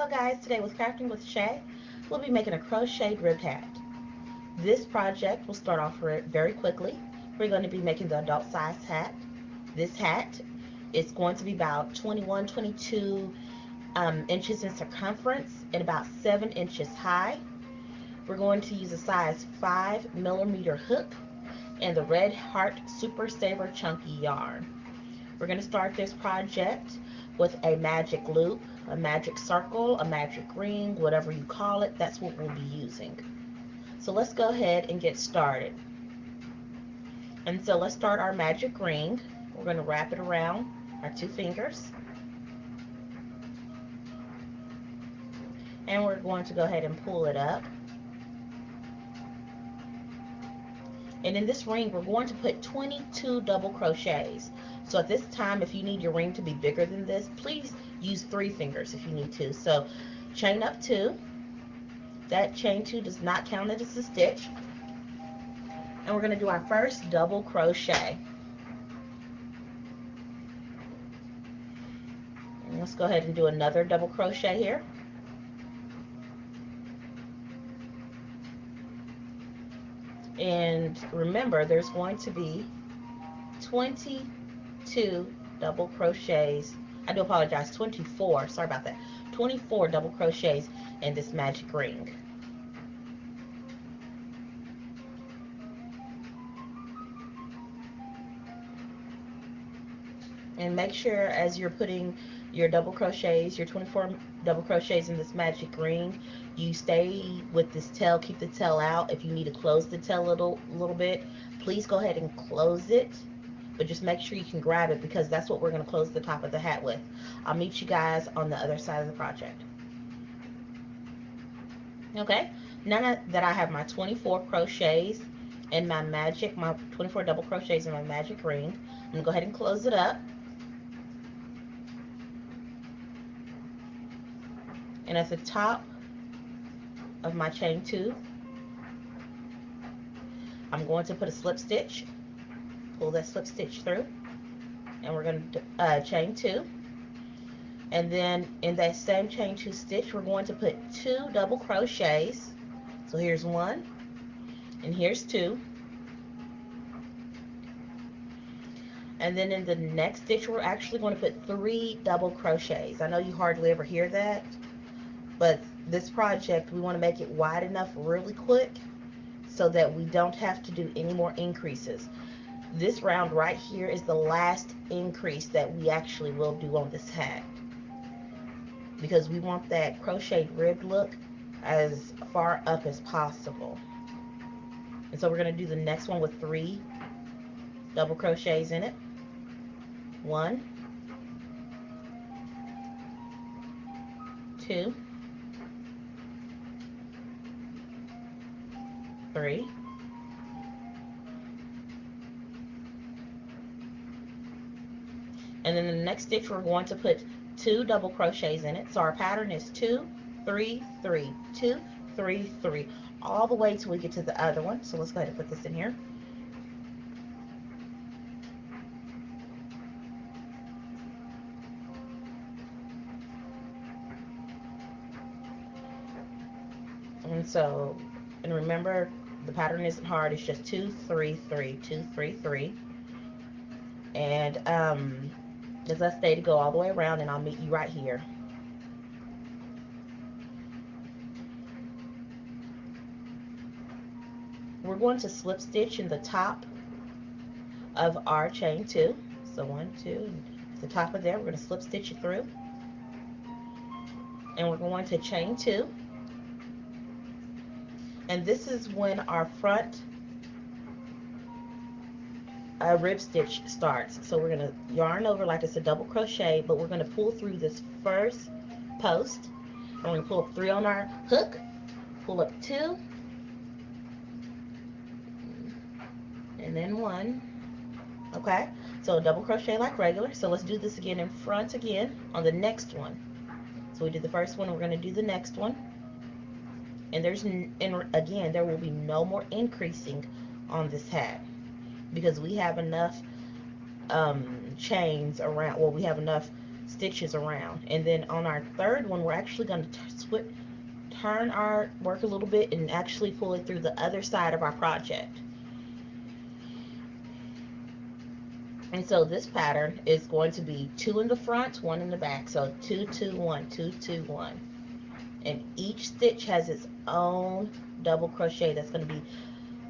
Hello guys, today with Crafting with Shay, we'll be making a crocheted ribbed hat. This project will start off very quickly. We're going to be making the adult size hat. This hat is going to be about 21, 22 inches in circumference and about 7 inches high. We're going to use a size 5mm hook and the Red Heart Super Saver Chunky yarn. We're going to start this project with a magic loop, a magic circle, a magic ring, whatever you call it. That's what we'll be using. So let's go ahead and get started. And so let's start our magic ring. We're going to wrap it around our 2 fingers. And we're going to go ahead and pull it up. And in this ring, we're going to put 22 double crochets. So at this time, if you need your ring to be bigger than this, please use 3 fingers if you need to. So chain up 2. That chain 2 does not count it as a stitch. And we're going to do our first double crochet. And let's go ahead and do another double crochet here. And remember, there's going to be 22 double crochets. I do apologize, 24. Sorry about that. 24 double crochets in this magic ring. And make sure as you're putting your double crochets, your 24 double crochets in this magic ring, you stay with this tail, keep the tail out. If you need to close the tail a little bit, please go ahead and close it, but just make sure you can grab it because that's what we're going to close the top of the hat with. I'll meet you guys on the other side of the project. Okay, now that I have my 24 crochets in my 24 double crochets in my magic ring, I'm going to go ahead and close it up. And at the top of my chain 2, I'm going to put a slip stitch, pull that slip stitch through, and we're going to chain 2. And then in that same chain 2 stitch, we're going to put 2 double crochets. So here's 1, and here's 2. And then in the next stitch, we're actually going to put 3 double crochets. I know you hardly ever hear that, but this project, we want to make it wide enough really quick so that we don't have to do any more increases. This round right here is the last increase that we actually will do on this hat, because we want that crocheted ribbed look as far up as possible. And so we're going to do the next one with 3 double crochets in it. 1, 2, 3, and then the next stitch we're going to put 2 double crochets in it. So our pattern is 2, 3, 3, 2, 3, 3, all the way till we get to the other one. So let's go ahead and put this in here. And remember, the pattern isn't hard. It's just 2, 3, 3, 2, 3, 3. And as I stated, go all the way around, and I'll meet you right here. We're going to slip stitch in the top of our chain 2. So 1, 2, at the top of there, we're going to slip stitch it through. And we're going to chain 2. And this is when our front rib stitch starts. So we're going to yarn over like it's a double crochet, but we're going to pull through this first post. And we're going to pull up 3 on our hook, pull up 2, and then 1. Okay, so a double crochet like regular. So let's do this again in front again on the next one. So we did the first one, we're going to do the next one. And again, there will be no more increasing on this hat because we have enough chains around. Well, we have enough stitches around. And then on our third one, we're actually going to turn our work a little bit and actually pull it through the other side of our project. And so this pattern is going to be 2 in the front, 1 in the back. So 2, 2, 1, 2, 2, 1. And each stitch has its own double crochet that's going to be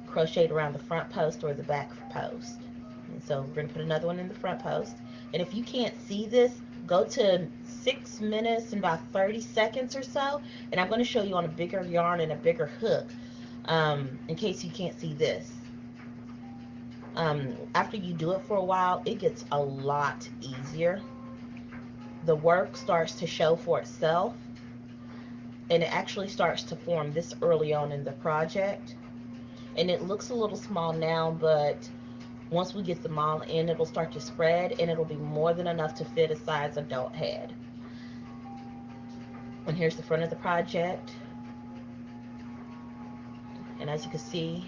crocheted around the front post or the back post. And so we're going to put another one in the front post. And if you can't see this, go to 6 minutes and about 30 seconds or so, and I'm going to show you on a bigger yarn and a bigger hook, in case you can't see this. After you do it for a while, it gets a lot easier. The work starts to show for itself, and it actually starts to form this early on in the project. And it looks a little small now, but once we get them all in, it'll start to spread, and it'll be more than enough to fit a size adult head. And here's the front of the project. And as you can see,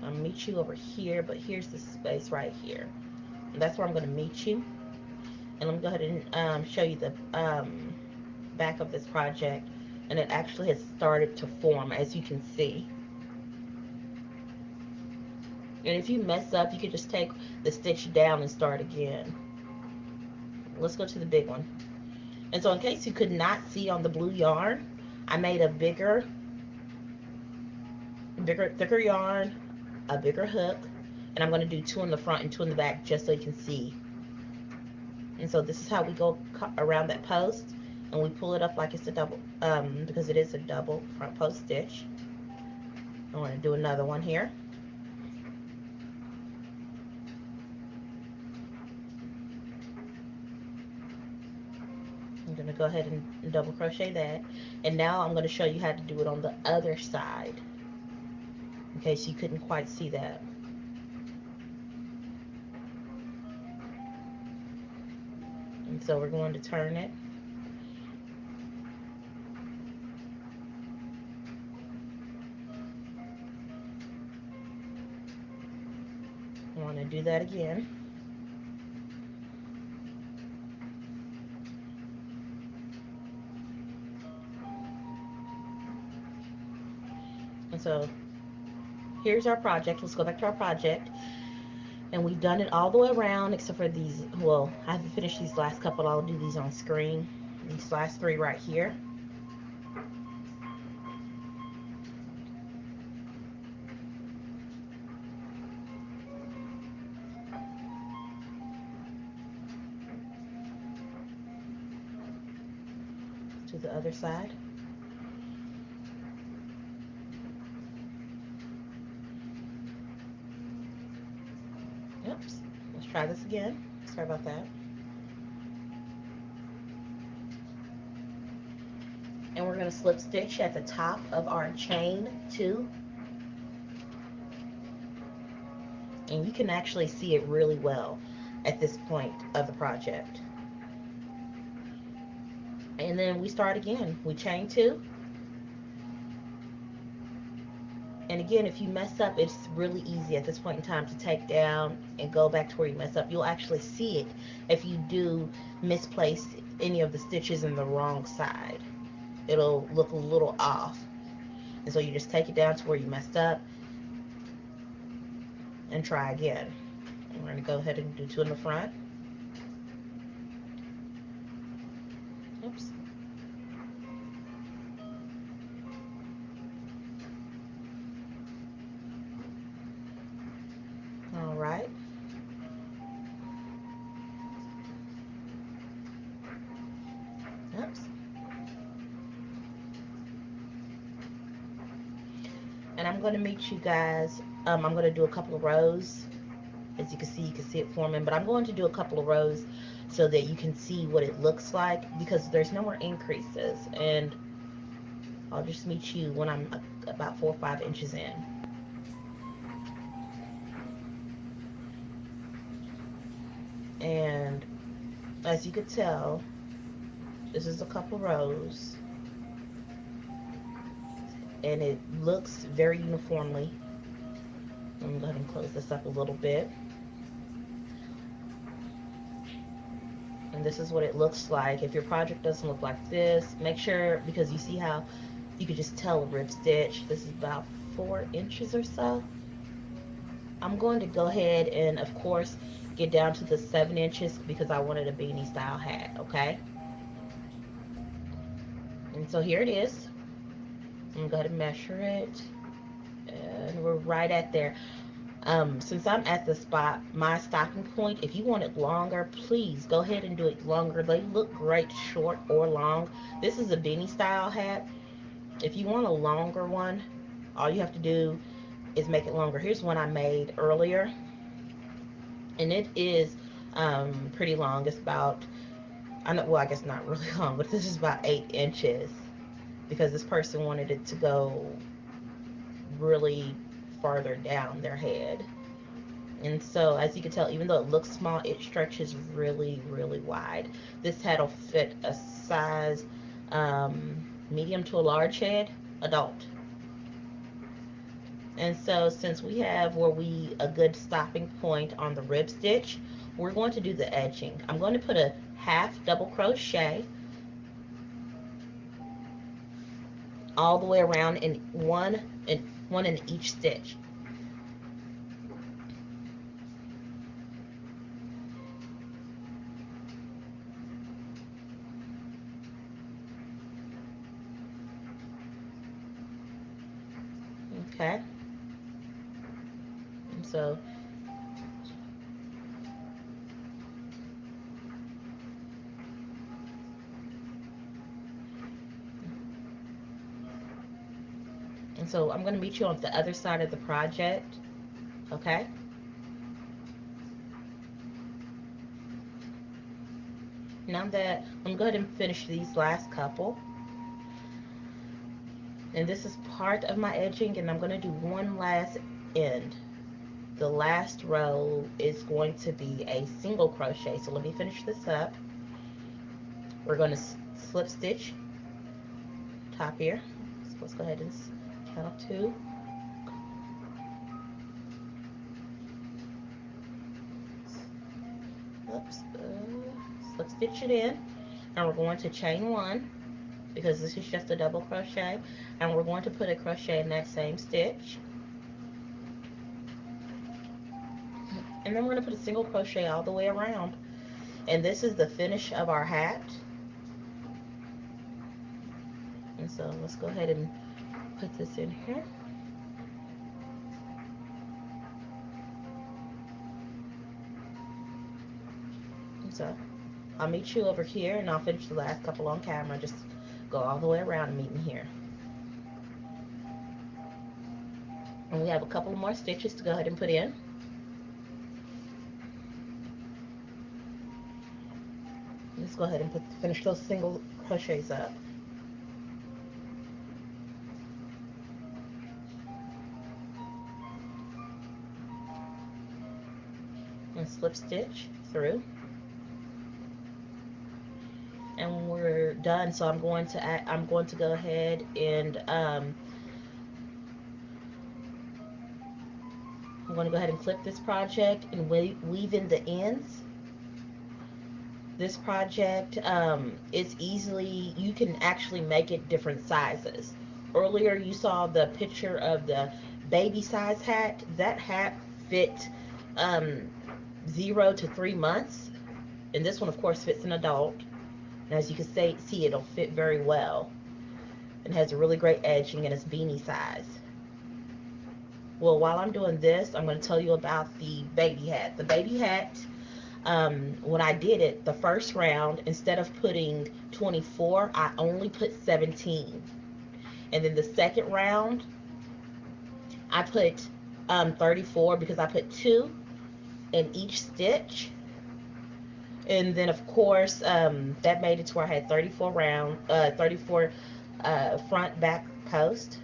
I'll meet you over here, but here's the space right here. And that's where I'm going to meet you. And let me go ahead and show you the back of this project. And it actually has started to form, as you can see. And if you mess up, you can just take the stitch down and start again. Let's go to the big one. And so in case you could not see on the blue yarn, I made a thicker yarn, a bigger hook, and I'm going to do 2 in the front and 2 in the back just so you can see. And so this is how we go around that post, and we pull it up like it's a double, because it is a double front post stitch. I'm going to do another one here. I'm going to go ahead and double crochet that, and now I'm going to show you how to do it on the other side, in case you couldn't quite see that. And so we're going to turn it. I want to do that again. And so here's our project. Let's go back to our project. And we've done it all the way around except for these. Well, I haven't finished these last couple. I'll do these on screen. These last 3 right here. To the other side. Oops, let's try this again. Sorry about that. And we're going to slip stitch at the top of our chain 2. And you can actually see it really well at this point of the project. And then we start again. We chain 2. And again, if you mess up, it's really easy at this point in time to take down and go back to where you mess up. You'll actually see it if you do misplace any of the stitches in the wrong side. It'll look a little off. And so you just take it down to where you messed up and try again. And we're going to go ahead and do 2 in the front. Oops. All right. Oops. And I'm going to meet you guys. I'm going to do a couple of rows. As you can see it forming, but I'm going to do a couple of rows so that you can see what it looks like, because there's no more increases, and I'll just meet you when I'm about 4 or 5 inches in. And as you could tell, this is a couple rows, and it looks very uniformly. I'm going to go ahead and close this up a little bit. And this is what it looks like. If your project doesn't look like this, make sure, because you see how you could just tell a rib stitch. This is about 4 inches or so. I'm going to go ahead and, of course, get down to the 7 inches because I wanted a beanie style hat, okay? And so here it is. I'm going to go ahead and measure it. And we're right at there. Since I'm at the spot, my stopping point, if you want it longer, please go ahead and do it longer. They look great short or long. This is a beanie style hat. If you want a longer one, all you have to do is make it longer. Here's one I made earlier, and it is pretty long. It's about, I know, well, I guess not really long, but this is about 8 inches because this person wanted it to go really farther down their head. And so, as you can tell, even though it looks small, it stretches really, really wide. This hat will fit a size medium to a large head, adult. And so, since we have a good stopping point on the rib stitch, we're going to do the edging. I'm going to put a half double crochet all the way around in one in each stitch. Okay. And so I'm going to meet you on the other side of the project. Okay. Now that I'm going to go ahead and finish these last couple. And this is part of my edging, and I'm going to do one last end. The last row is going to be a single crochet. So let me finish this up. We're going to slip stitch top here. So let's go ahead and count 2. Oops. Slip stitch it in, and we're going to chain 1 because this is just a double crochet, and we're going to put a crochet in that same stitch, and then we're going to put a single crochet all the way around. And this is the finish of our hat. And so let's go ahead and put this in here. And so I'll meet you over here, and I'll finish the last couple on camera. Just go all the way around and meet me here. And we have a couple more stitches to go ahead and put in. Let's go ahead and finish those single crochets up. And slip stitch through. And we're done. So I'm going to go ahead and I'm going to go ahead and clip this project and weave in the ends. This project is easily, you can actually make it different sizes. Earlier you saw the picture of the baby size hat. That hat fit 0 to 3 months, and this one of course fits an adult. And as you can see, it'll fit very well and has a really great edging, and it's beanie size. Well, while I'm doing this, I'm going to tell you about the baby hat. The baby hat, when I did it the first round, instead of putting 24, I only put 17. And then the second round, I put 34 because I put 2 in each stitch. And then of course that made it to where I had 34 front back post.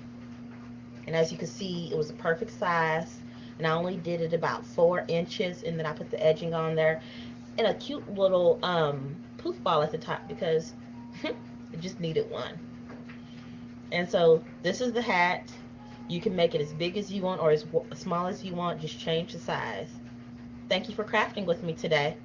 And as you can see, it was a perfect size, and I only did it about 4 inches, and then I put the edging on there and a cute little poof ball at the top because it just needed one. And so this is the hat. You can make it as big as you want or as small as you want. Just change the size. Thank you for crafting with me today.